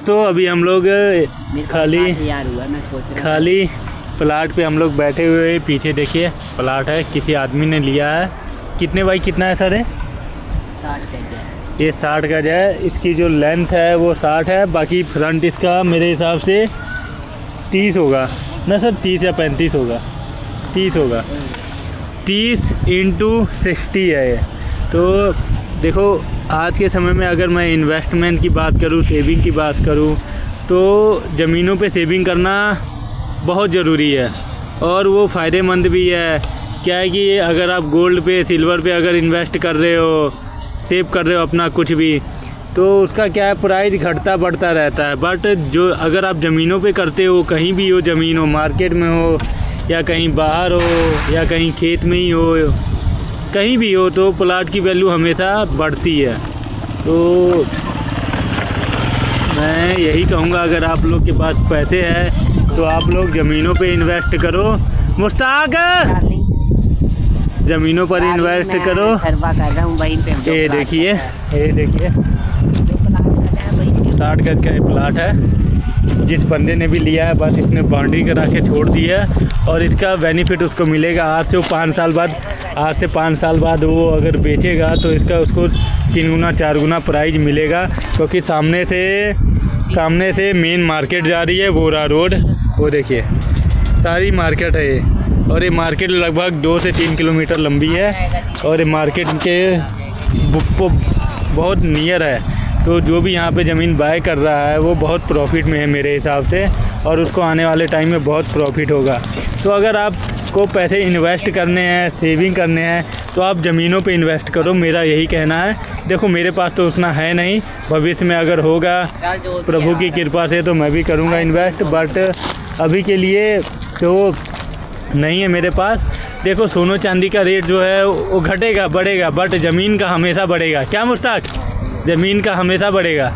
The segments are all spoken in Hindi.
दोस्तों अभी हम लोग खाली खाली प्लाट पे हम लोग बैठे हुए, पीछे देखिए प्लाट है, किसी आदमी ने लिया है। कितने बाई कितना है सर? 60 गज है। ये 60 गज है। इसकी जो लेंथ है वो 60 है, बाकी फ्रंट इसका मेरे हिसाब से 30 होगा ना सर, 30 या 35 होगा, 30 होगा। 30 × 60 है ये। तो देखो आज के समय में अगर मैं इन्वेस्टमेंट की बात करूँ, सेविंग की बात करूँ, तो ज़मीनों पे सेविंग करना बहुत ज़रूरी है और वो फ़ायदेमंद भी है। क्या है कि अगर आप गोल्ड पे, सिल्वर पे अगर इन्वेस्ट कर रहे हो, सेव कर रहे हो अपना कुछ भी, तो उसका क्या है, प्राइस घटता बढ़ता रहता है। बट जो अगर आप ज़मीनों पे करते हो, कहीं भी हो, ज़मीन हो, मार्केट में हो या कहीं बाहर हो या कहीं खेत में ही हो, कहीं भी हो, तो प्लाट की वैल्यू हमेशा बढ़ती है। तो मैं यही कहूँगा अगर आप लोग के पास पैसे हैं तो आप लोग ज़मीनों पे इन्वेस्ट करो। मुश्ताक, ज़मीनों पर इन्वेस्ट करो। सर्वा कर रहा हूँ वहीं पे। ये देखिए 60 गज का ये प्लाट है। जिस बंदे ने भी लिया है बस इसने बाउंड्री करा के छोड़ दी है और इसका बेनिफिट उसको मिलेगा आज से 5 साल बाद। आज से 5 साल बाद वो अगर बेचेगा तो इसका उसको 3 गुना 4 गुना प्राइस मिलेगा, क्योंकि सामने से मेन मार्केट जा रही है, बोरा रोड, वो देखिए सारी मार्केट है ये। और ये मार्केट लगभग 2 से 3 किलोमीटर लंबी है और ये मार्केट के बहुत नियर है। तो जो भी यहाँ पे ज़मीन बाय कर रहा है वो बहुत प्रॉफिट में है मेरे हिसाब से, और उसको आने वाले टाइम में बहुत प्रॉफिट होगा। तो अगर आपको पैसे इन्वेस्ट करने हैं, सेविंग करने हैं, तो आप ज़मीनों पे इन्वेस्ट करो, मेरा यही कहना है। देखो मेरे पास तो उतना है नहीं, भविष्य में अगर होगा प्रभु की कृपा से तो मैं भी करूँगा इन्वेस्ट, बट अभी के लिए तो नहीं है मेरे पास। देखो सोनो चांदी का रेट जो है वो घटेगा बढ़ेगा, बट ज़मीन का हमेशा बढ़ेगा। क्या मुश्ताक? ज़मीन का हमेशा बढ़ेगा।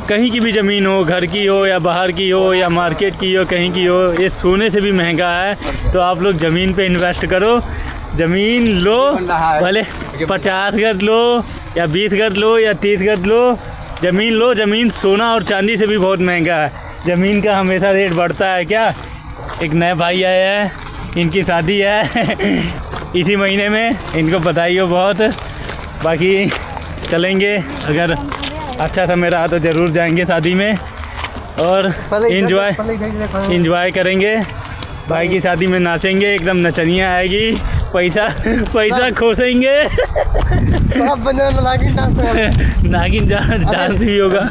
कहीं की भी ज़मीन हो, घर की हो या बाहर की हो या मार्केट की हो, कहीं की हो, ये सोने से भी महंगा है। तो आप लोग ज़मीन पे इन्वेस्ट करो। ज़मीन लो, भले 50 गज लो या 20 गज लो या 30 गज लो, ज़मीन लो। ज़मीन सोना और चांदी से भी बहुत महंगा है। ज़मीन का हमेशा रेट बढ़ता है। क्या एक नए भाई आए हैं, इनकी शादी है इसी महीने में, इनको बधाई बहुत। बाकी चलेंगे, अगर अच्छा समय रहा तो ज़रूर जाएंगे शादी में और इंजॉय करेंगे। भाई की शादी में नाचेंगे, एकदम नचनिया आएगी, पैसा खोसेंगे नागिन डांस भी होगा।